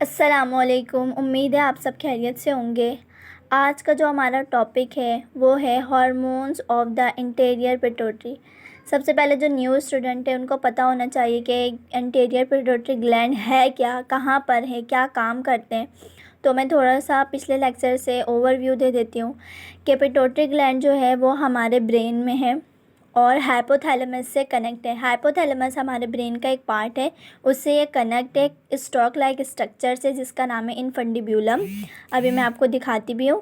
अस्सलामुअलैकुम। उम्मीद है आप सब खैरियत से होंगे। आज का जो हमारा टॉपिक है वो है hormones of the interior pituitary. सबसे पहले जो न्यू स्टूडेंट है उनको पता होना चाहिए कि इंटीरियर पिट्यूटरी ग्लैंड है क्या, कहाँ पर है, क्या काम करते हैं। तो मैं थोड़ा सा पिछले लेक्चर से ओवरव्यू दे देती हूँ कि पिट्यूटरी ग्लैंड जो है वो हमारे ब्रेन में है और हाइपोथैलेमस से कनेक्ट है। हाइपोथैलेमस हमारे ब्रेन का एक पार्ट है, उससे ये कनेक्ट है स्टॉक लाइक स्ट्रक्चर से जिसका नाम है इनफंडिब्यूलम। अभी मैं आपको दिखाती भी हूँ।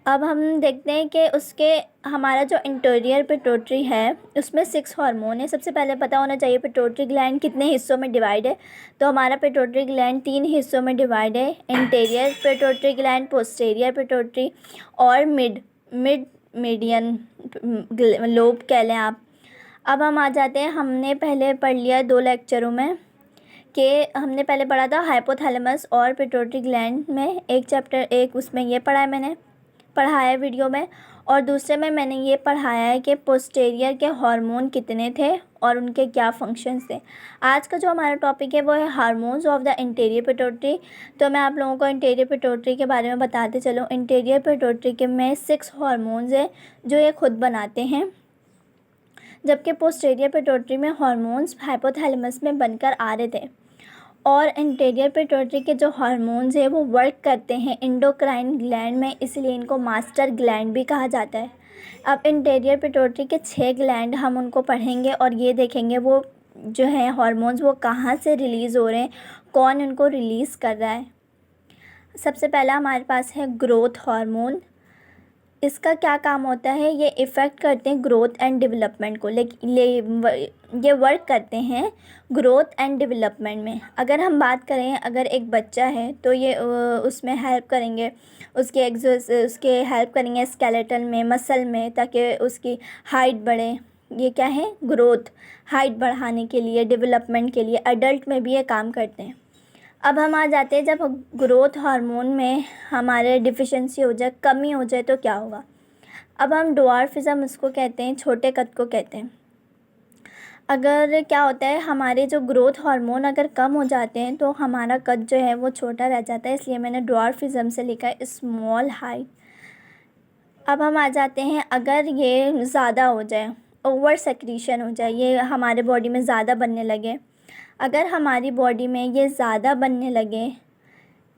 अब हम देखते हैं कि उसके हमारा जो इंटीरियर पिट्यूटरी है उसमें 6 हार्मोन है। सबसे पहले पता होना चाहिए पिट्यूटरी ग्लैंड कितने हिस्सों में डिवाइड है। तो हमारा पिट्यूटरी ग्लैंड 3 हिस्सों में डिवाइड है, interior pituitary gland, posterior pituitary और मिड मिड मीडियन लोब कह लें आप। अब हम आ जाते हैं, हमने पहले पढ़ लिया 2 लेक्चरों में कि हमने पहले पढ़ा था हाइपोथैलेमस और पिट्यूटरी ग्लैंड में एक चैप्टर, एक उसमें ये पढ़ा है, मैंने पढ़ाया है वीडियो में, और दूसरे में मैंने ये पढ़ाया है कि पोस्टीरियर के हार्मोन कितने थे और उनके क्या फंक्शंस थे। आज का जो हमारा टॉपिक है वो है hormones of the interior pituitary. तो मैं आप लोगों को इंटीरियर पिट्यूटरी के बारे में बताते चलूँ। इंटीरियर पिट्यूटरी के में 6 हार्मोन्स हैं जो ये खुद बनाते हैं, जबकि पोस्टीरियर पिट्यूटरी में हार्मोन्स हाइपोथैलेमस में बनकर आ रहे थे। और इंटीरियर पिट्यूटरी के जो हार्मोन्स हैं वो वर्क करते हैं एंडोक्राइन ग्लैंड में, इसलिए इनको मास्टर ग्लैंड भी कहा जाता है। अब इंटीरियर पिट्यूटरी के 6 ग्लैंड हम उनको पढ़ेंगे और ये देखेंगे वो जो है हार्मोन्स वो कहाँ से रिलीज़ हो रहे हैं, कौन उनको रिलीज़ कर रहा है। सबसे पहला हमारे पास है ग्रोथ हार्मोन। इसका क्या काम होता है, ये इफ़ेक्ट करते हैं ग्रोथ एंड डेवलपमेंट को, ये वर्क करते हैं ग्रोथ एंड डेवलपमेंट में। अगर हम बात करें, अगर एक बच्चा है तो ये उसमें हेल्प करेंगे, उसके हेल्प करेंगे स्केलेटल में, मसल में, ताकि उसकी हाइट बढ़े। ये क्या है, ग्रोथ, हाइट बढ़ाने के लिए, डेवलपमेंट के लिए। अडल्ट में भी ये काम करते हैं। अब हम आ जाते हैं, जब ग्रोथ हार्मोन में हमारे डिफिशिएंसी हो जाए, कमी हो जाए तो क्या होगा। अब हम ड्वार्फिज्म उसको कहते हैं, छोटे कद को कहते हैं। अगर क्या होता है, हमारे जो ग्रोथ हार्मोन अगर कम हो जाते हैं तो हमारा कद जो है वो छोटा रह जाता है, इसलिए मैंने ड्वार्फिज्म से लिखा है स्मॉल हाइट। अब हम आ जाते हैं, अगर ये ज़्यादा हो जाए, ओवर सेक्रीशन हो जाए, ये हमारे बॉडी में ज़्यादा बनने लगे। अगर हमारी बॉडी में ये ज़्यादा बनने लगे,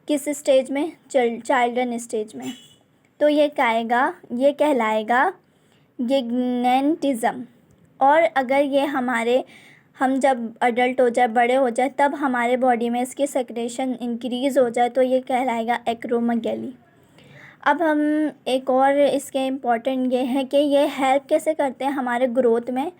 किस स्टेज में, चाइल्डन स्टेज में, तो ये कहलाएगा गिगनेंटिज़म। और अगर ये हम जब अडल्ट हो जाए, बड़े हो जाए, तब हमारे बॉडी में इसकी सेक्रेशन इंक्रीज़ हो जाए तो ये कहलाएगा एक्रोमेगैली। अब हम एक और इसके इम्पॉर्टेंट ये है कि ये हेल्प कैसे करते हैं हमारे ग्रोथ में।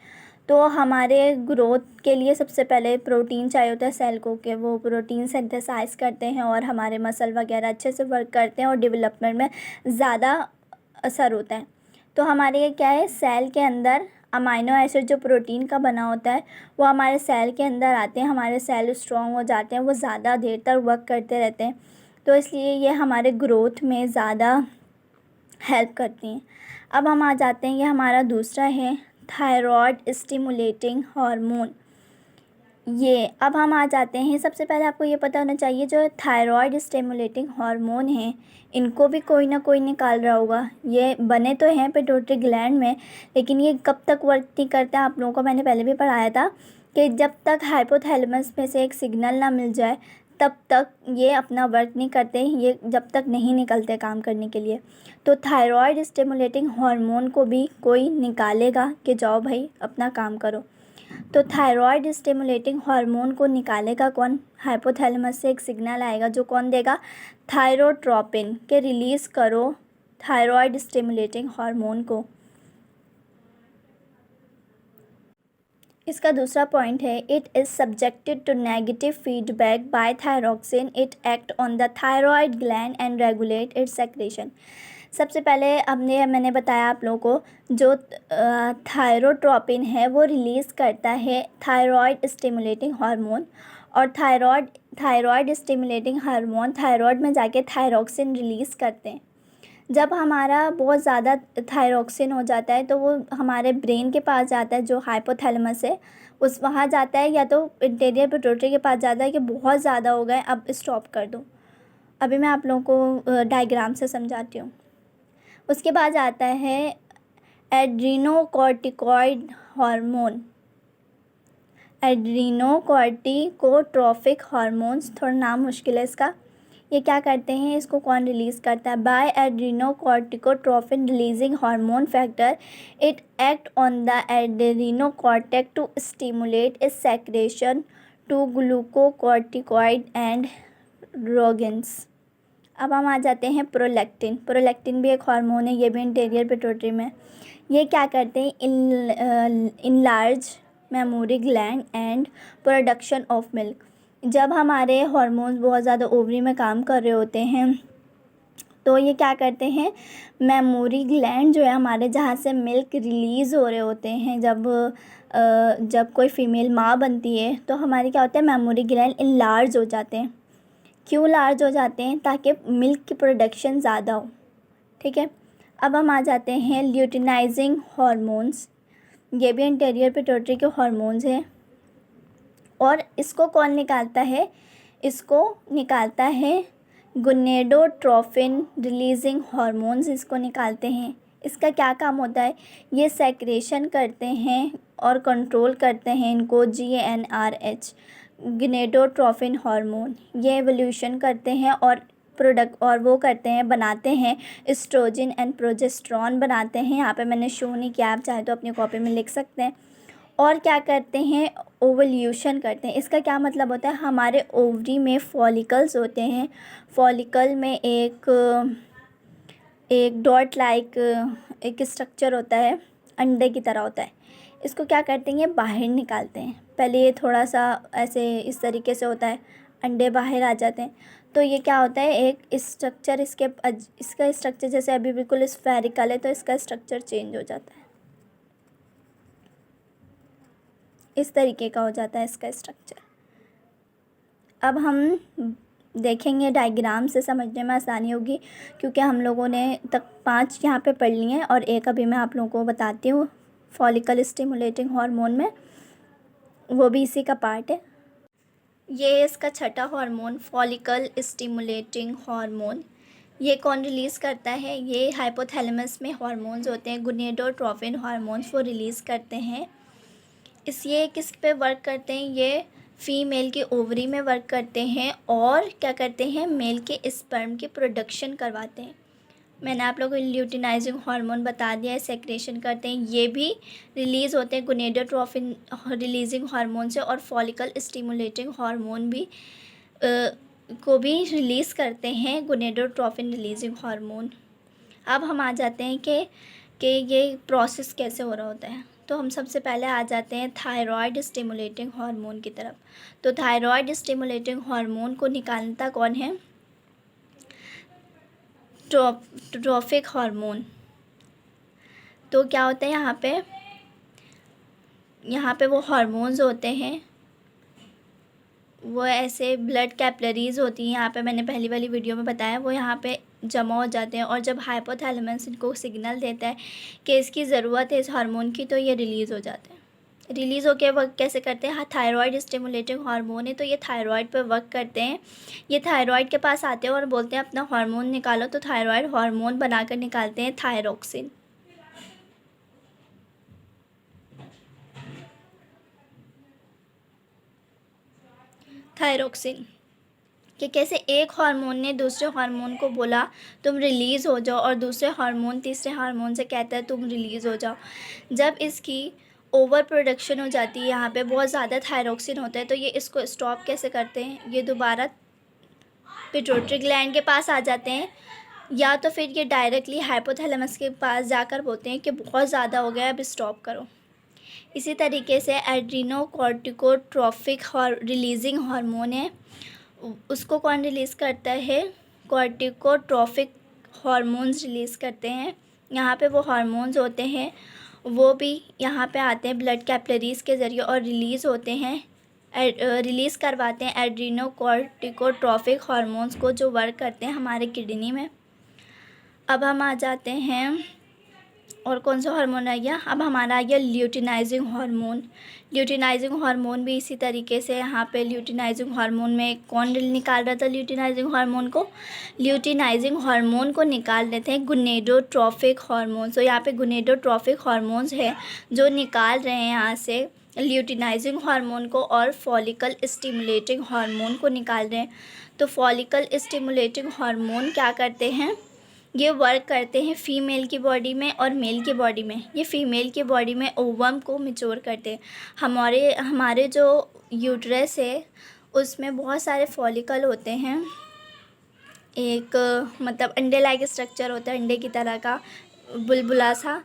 तो हमारे ग्रोथ के लिए सबसे पहले प्रोटीन चाहिए होता है सेल को, कि वो प्रोटीन सिंथेसाइज करते हैं और हमारे मसल वगैरह अच्छे से वर्क करते हैं और डेवलपमेंट में ज़्यादा असर होता है। तो हमारे ये क्या है, सेल के अंदर अमाइनो एसिड जो प्रोटीन का बना होता है वो हमारे सेल के अंदर आते हैं, हमारे सेल स्ट्रॉन्ग हो जाते हैं, वो ज़्यादा देर तक वर्क करते रहते हैं, तो इसलिए ये हमारे ग्रोथ में ज़्यादा हेल्प करती हैं। अब हम आ जाते हैं, ये हमारा दूसरा है थायराइड स्टिमुलेटिंग हार्मोन। ये अब हम आ जाते हैं, सबसे पहले आपको ये पता होना चाहिए जो थायराइड स्टिमुलेटिंग हार्मोन हैं इनको भी कोई ना कोई निकाल रहा होगा। ये बने तो हैं पिट्यूटरी ग्लैंड में, लेकिन ये कब तक वर्क नहीं करता, आप लोगों को मैंने पहले भी पढ़ाया था कि जब तक हाइपोथैलेमस में से एक सिग्नल ना मिल जाए तब तक ये अपना वर्क नहीं करते, ये जब तक नहीं निकलते काम करने के लिए। तो थायराइड स्टिमुलेटिंग हार्मोन को भी कोई निकालेगा कि जाओ भाई अपना काम करो। तो थायराइड स्टिमुलेटिंग हार्मोन को निकालेगा कौन, हाइपोथैलेमस से एक सिग्नल आएगा जो कौन देगा, थायरोट्रोपिन, के रिलीज़ करो थायराइड स्टिमुलेटिंग हार्मोन को। इसका दूसरा पॉइंट है, it is subjected to negative feedback by thyroxine, it act on the thyroid gland and regulate its secretion. सबसे पहले मैंने बताया आप लोगों को, जो थायरोट्रोपिन है वो रिलीज़ करता है थायराइड स्टिमुलेटिंग हार्मोन, और थायराइड स्टिमुलेटिंग हार्मोन थायराइड में जाके थायरोक्सिन रिलीज़ करते हैं। जब हमारा बहुत ज़्यादा थायरॉक्सिन हो जाता है तो वो हमारे ब्रेन के पास जाता है, जो हाइपोथैलेमस है उस वहाँ जाता है, या तो इंटीरियर पिट्यूटरी के पास जाता है कि बहुत ज़्यादा हो गए, अब स्टॉप कर दो। अभी मैं आप लोगों को डायग्राम से समझाती हूँ। उसके बाद आता है एड्रीनोकॉर्टिकॉइड हार्मोन। एड्रीनोकॉर्टिकोट्रोफिक हार्मोन्स, थोड़ा नाम मुश्किल है इसका। ये क्या करते हैं, इसको कौन रिलीज़ करता है? By adrenocorticotrophin releasing hormone factor, it act on the adrenocortex to stimulate its secretion to glucocorticoid androgens. अब हम आ जाते हैं प्रोलैक्टिन। प्रोलैक्टिन भी एक हार्मोन है, ये भी इंटीरियर पिट्यूटरी में। ये क्या करते हैं, enlarge memory gland and production of milk. जब हमारे हार्मोन्स बहुत ज़्यादा ओवरी में काम कर रहे होते हैं तो ये क्या करते हैं, मेमोरी ग्लैंड जो है हमारे, जहाँ से मिल्क रिलीज़ हो रहे होते हैं, जब कोई फीमेल माँ बनती है तो हमारे क्या होता है, मेमोरी ग्लैंड इनलार्ज हो जाते हैं। क्यों लार्ज हो जाते हैं? ताकि मिल्क की प्रोडक्शन ज़्यादा हो। ठीक है, अब हम आ जाते हैं ल्यूटिनाइजिंग हार्मोन्स। ये भी इंटीरियर पिट्यूटरी के हार्मोन्स हैं, और इसको कौन निकालता है? इसको निकालता है गोनेडोट्रोफिन रिलीजिंग हार्मोन्स, इसको निकालते हैं। इसका क्या काम होता है? ये सेक्रेशन करते हैं और कंट्रोल करते हैं इनको, GnRH गोनेडोट्रोफिन हार्मोन। ये एवोल्यूशन करते हैं और प्रोडक्ट और वो करते हैं, बनाते हैं एस्ट्रोजन एंड प्रोजेस्टेरॉन बनाते हैं। यहाँ पे मैंने शो नहीं किया, आप चाहे तो अपनी कॉपी में लिख सकते हैं। और क्या करते हैं, ओवल्यूशन करते हैं। इसका क्या मतलब होता है, हमारे ओवरी में फॉलिकल्स होते हैं, फॉलिकल में एक डॉट लाइक एक स्ट्रक्चर होता है, अंडे की तरह होता है। इसको क्या करते हैं, ये बाहर निकालते हैं। पहले ये थोड़ा सा ऐसे इस तरीके से होता है, अंडे बाहर आ जाते हैं। तो ये क्या होता है, एक स्ट्रक्चर इसका स्ट्रक्चर जैसे अभी बिल्कुल स्फेरिकल है तो इसका स्ट्रक्चर चेंज हो जाता है, इस तरीके का हो जाता है इसका स्ट्रक्चर। अब हम देखेंगे डायग्राम से, समझने में आसानी होगी, क्योंकि हम लोगों ने तक 5 यहाँ पे पढ़ लिए हैं और एक अभी मैं आप लोगों को बताती हूँ फॉलिकल स्टिमुलेटिंग हार्मोन में, वो भी इसी का पार्ट है। ये इसका छठा हार्मोन फॉलिकल स्टिमुलेटिंग हार्मोन। ये कौन रिलीज़ करता है? ये हाइपोथैलेमस में हार्मोन्स होते हैं, गोनेडोट्रोफिन हार्मोन्स, वो रिलीज़ करते हैं। ये किस पे वर्क करते हैं? ये फीमेल के ओवरी में वर्क करते हैं और क्या करते हैं, मेल के स्पर्म की प्रोडक्शन करवाते हैं। मैंने आप लोगों को ल्यूटिनाइजिंग हार्मोन बता दिया है, सेक्रेशन करते हैं। ये भी रिलीज़ होते हैं गोनेडोट्रोफिन रिलीजिंग हार्मोन से, और फॉलिकल स्टिमुलेटिंग हार्मोन भी को भी रिलीज़ करते हैं, गोनेडोट्रोफिन रिलीजिंग हार्मोन। अब हम आ जाते हैं कि ये प्रोसेस कैसे हो रहा होता है। तो हम सबसे पहले आ जाते हैं थायराइड स्टिमुलेटिंग हार्मोन की तरफ। तो थायराइड स्टिमुलेटिंग हार्मोन को निकालता कौन है? Trophic hormone. तो क्या होता है यहाँ पे वो हार्मोन्स होते हैं, वो ऐसे ब्लड कैपिलरीज होती हैं, यहाँ पे मैंने पहली वाली वीडियो में बताया, वो यहाँ पे जमा हो जाते हैं। और जब हाइपोथैलेमस इनको सिग्नल देता है कि इसकी ज़रूरत है इस हार्मोन की, तो ये रिलीज़ हो जाते हैं। रिलीज़ होकर वर्क कैसे करते हैं? हाँ, थायराइड स्टिमुलेटिंग हार्मोन है तो ये थायराइड पर वर्क करते हैं। ये थायराइड के पास आते हैं और बोलते हैं अपना हार्मोन निकालो, तो थायराइड हार्मोन बनाकर निकालते हैं थायरोक्सिन। थायरोक्सिन कि कैसे एक हार्मोन ने दूसरे हार्मोन को बोला तुम रिलीज़ हो जाओ, और दूसरे हार्मोन तीसरे हार्मोन से कहता है तुम रिलीज़ हो जाओ। जब इसकी ओवर प्रोडक्शन हो जाती है, यहाँ पे बहुत ज़्यादा थायरोक्सिन होता है, तो ये इसको स्टॉप कैसे करते हैं? ये दोबारा पिट्यूटरी ग्लैंड के पास आ जाते हैं, या तो फिर ये डायरेक्टली हाइपोथैलेमस के पास जाकर बोलते हैं कि बहुत ज़्यादा हो गया, अब स्टॉप करो। इसी तरीके से एड्रीनोकॉर्टिकोट्रोफिक रिलीजिंग हार्मोन है, उसको कौन रिलीज़ करता है? कॉर्टिकोट्रोफिक हार्मोन्स रिलीज़ करते हैं। यहाँ पे वो हार्मोन्स होते हैं, वो भी यहाँ पे आते हैं ब्लड कैपिलरीज़ के ज़रिए और रिलीज़ होते हैं, रिलीज़ करवाते हैं एड्रीनोकॉर्टिकोट्रोफिक हार्मोन्स को, जो वर्क करते हैं हमारे किडनी में। अब हम आ जाते हैं, और कौन सा हार्मोन आ गया, अब हमारा आ गया ल्यूटिनाइजिंग हार्मोन। ल्यूटिनाइजिंग हार्मोन भी इसी तरीके से, यहाँ पे ल्यूटिनाइजिंग हार्मोन में कौन निकाल रहा था ल्यूटिनाइजिंग हार्मोन को, ल्यूटिनाइजिंग हार्मोन को निकाल रहे थे गोनेडोट्रोफिक हार्मोन। तो यहाँ पे गोनेडोट्रोफिक हार्मोन्स है जो निकाल रहे हैं यहाँ से ल्यूटिनाइजिंग हार्मोन को और फॉलिकल स्टिमुलेटिंग हार्मोन को निकाल रहे हैं। तो फॉलिकल स्टिमुलेटिंग हार्मोन क्या करते हैं, ये वर्क करते हैं फीमेल की बॉडी में और मेल की बॉडी में। ये फीमेल की बॉडी में ओवम को मैच्योर करते हैं। हमारे जो यूट्रस है उसमें बहुत सारे फॉलिकल होते हैं, एक मतलब अंडे लाइक स्ट्रक्चर होता है, अंडे की तरह का बुलबुला सा,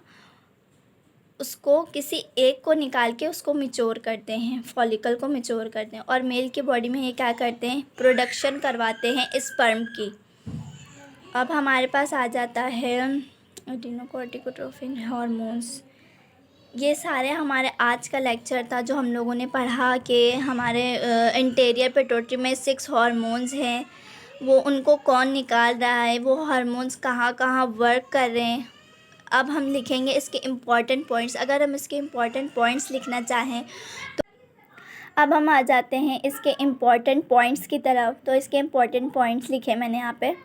उसको किसी एक को निकाल के उसको मैच्योर करते हैं, फॉलिकल को मैच्योर करते हैं। और मेल की बॉडी में ये क्या करते हैं, प्रोडक्शन करवाते हैं स्पर्म की। अब हमारे पास आ जाता है एडिनोकोर्टिकोट्रोफिन हार्मोन्स। ये सारे हमारे आज का लेक्चर था जो हम लोगों ने पढ़ा कि हमारे इंटीरियर पिट्यूटरी में 6 हार्मोन्स हैं, वो उनको कौन निकाल रहा है, वो हार्मोन्स कहाँ कहाँ वर्क कर रहे हैं। अब हम लिखेंगे इसके इम्पॉर्टेंट पॉइंट्स। अगर हम इसके इम्पॉर्टेंट पॉइंट्स लिखना चाहें तो अब हम आ जाते हैं इसके इम्पॉर्टेंट पॉइंट्स की तरफ। तो इसके इम्पॉर्टेंट पॉइंट्स लिखे मैंने यहाँ पे।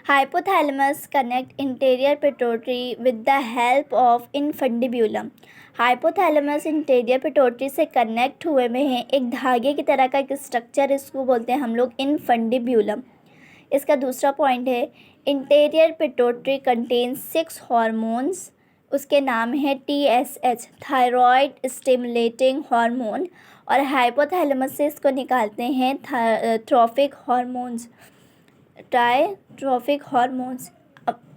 Hypothalamus connect interior pituitary with the help of infundibulum. Hypothalamus interior pituitary से कनेक्ट हुए में हैं, एक धागे की तरह का एक स्ट्रक्चर, इसको बोलते हैं हम लोग इनफंडिब्यूलम। इसका दूसरा पॉइंट है इंटीरियर पिट्यूटरी कंटेन्स 6 हार्मोन्स, उसके नाम है TSH, थायराइड स्टिमुलेटिंग हार्मोन, और हाइपोथैलेमस से इसको निकालते हैं ट्रॉफिक हार्मोन्स, ट्राइट्रॉफिक हार्मोन्स।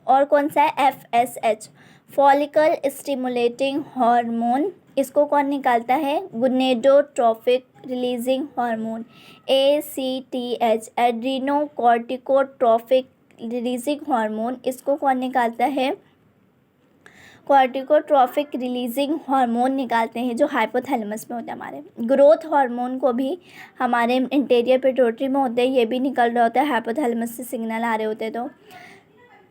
और कौन सा है, FSH, फॉलिकल स्टिमुलेटिंग हार्मोन, इसको कौन निकालता है, gonadotrophic releasing hormone. ACTH, adrenocorticotrophic releasing hormone, इसको कौन निकालता है, कॉर्टिकोट्रोफिक रिलीजिंग हार्मोन निकालते हैं जो हाइपोथैलेमस में होता है। हमारे ग्रोथ हार्मोन को भी हमारे इंटीरियर पिट्यूटरी में होते हैं, ये भी निकल रहा होता है, हाइपोथैलेमस से सिग्नल आ रहे होते हैं तो।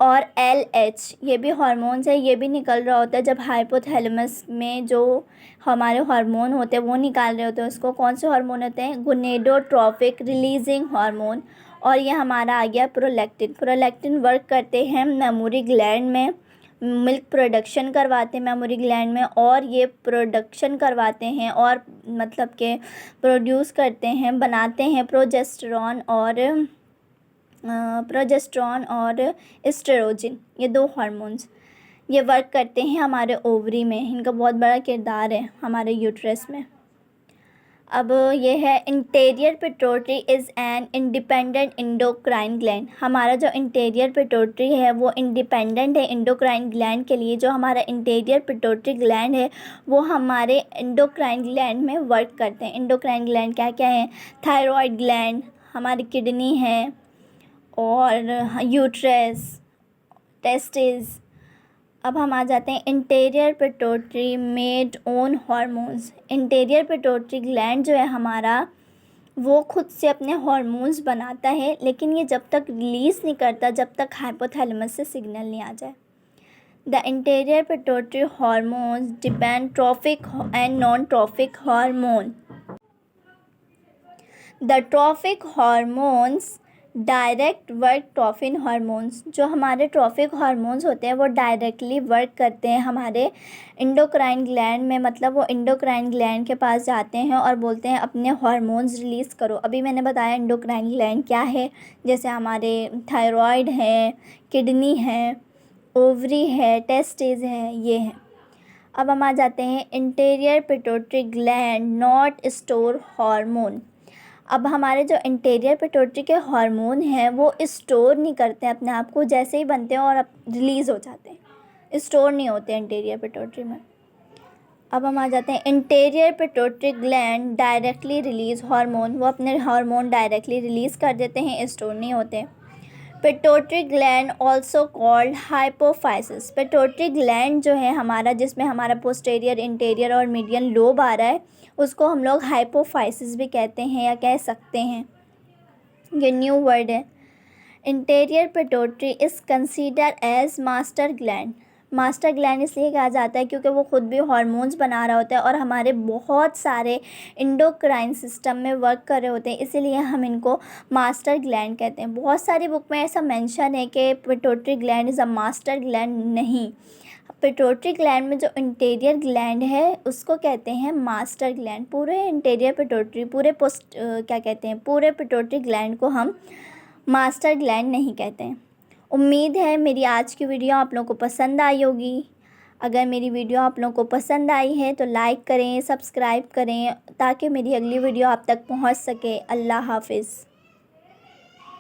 और LH, ये भी हार्मोन्स है, ये भी निकल रहा होता है जब हाइपोथैलेमस में जो हमारे हार्मोन होते हैं वो निकाल रहे होते हैं, उसको कौन से हार्मोन होते हैं, गोनेडोट्रोफिक रिलीजिंग हार्मोन। और ये हमारा आ गया प्रोलैक्टिन। प्रोलैक्टिन वर्क करते हैं मेमोरी ग्लैंड में, मिल्क प्रोडक्शन करवाते हैं मेमोरी ग्लैंड में, और ये प्रोडक्शन करवाते हैं और मतलब के प्रोड्यूस करते हैं, बनाते हैं प्रोजेस्टेरॉन और एस्ट्रोजन, ये 2 हार्मोन्स। ये वर्क करते हैं हमारे ओवरी में, इनका बहुत बड़ा किरदार है हमारे यूट्रस में। अब ये है interior pituitary is an independent endocrine gland. हमारा जो इंटीरियर पिट्यूटरी है वो इंडिपेंडेंट है इंडोक्राइन ग्लैंड के लिए। जो हमारा इंटीरियर पिट्यूटरी ग्लैंड है वो हमारे इंडोक्राइन ग्लैंड में वर्क करते हैं। इंडोक्राइन ग्लैंड क्या क्या है, थायराइड ग्लैंड, हमारी किडनी है, और यूट्रस, टेस्टिस। अब हम आ जाते हैं interior pituitary made own hormones. Interior pituitary gland जो है हमारा वो खुद से अपने हार्मोन्स बनाता है, लेकिन ये जब तक रिलीज़ नहीं करता जब तक हाइपोथैलेमस से सिग्नल नहीं आ जाए। The interior pituitary hormones depend trophic and non trophic hormone. The trophic hormones direct work trophin hormones. जो हमारे ट्रॉफिक हार्मोन्स होते हैं वो डायरेक्टली वर्क करते हैं हमारे इंडोक्राइन ग्लैंड में, मतलब वो इंडोक्राइन ग्लैंड के पास जाते हैं और बोलते हैं अपने हार्मोन्स रिलीज़ करो। अभी मैंने बताया इंडोक्राइन ग्लैंड क्या है, जैसे हमारे थायराइड है, किडनी है, ओवरी है, टेस्टिस है, ये है। अब हम आ जाते हैं interior pituitary gland not store hormone. अब हमारे जो इंटीरियर पिट्यूटरी के हार्मोन हैं वो स्टोर नहीं करते हैं अपने आप को, जैसे ही बनते हैं और रिलीज़ हो जाते हैं, स्टोर नहीं होते इंटीरियर पिट्यूटरी में। अब हम आ जाते हैं interior pituitary gland directly release hormone. वो अपने हार्मोन डायरेक्टली रिलीज़ कर देते हैं, स्टोर नहीं होते। Pituitary gland also called hypophysis. Pituitary gland जो है हमारा, जिसमें हमारा पोस्टीरियर, इंटीरियर और मीडियन लोब आ रहा है, उसको हम लोग हाइपोफाइसिस भी कहते हैं या कह सकते हैं, ये न्यू वर्ड है। Interior pituitary is consider as master gland. Master gland इसलिए कहा जाता है क्योंकि वो खुद भी हार्मोन्स बना रहा होता है और हमारे बहुत सारे इंडोक्राइन सिस्टम में वर्क कर रहे होते हैं, इसीलिए हम इनको मास्टर ग्लैंड कहते हैं। बहुत सारी बुक में ऐसा मेंशन है कि pituitary gland is a master gland. नहीं, पिट्यूटरी ग्लैंड में जो इंटीरियर ग्लैंड है उसको कहते हैं मास्टर ग्लैंड। पूरे इंटीरियर पिट्यूटरी पूरे पिट्यूटरी ग्लैंड को हम मास्टर ग्लैंड नहीं कहते हैं। उम्मीद है मेरी आज की वीडियो आप लोगों को पसंद आई होगी। अगर मेरी वीडियो आप लोगों को पसंद आई है तो लाइक करें, सब्सक्राइब करें ताकि मेरी अगली वीडियो आप तक पहुंच सके। अल्लाह हाफिज़।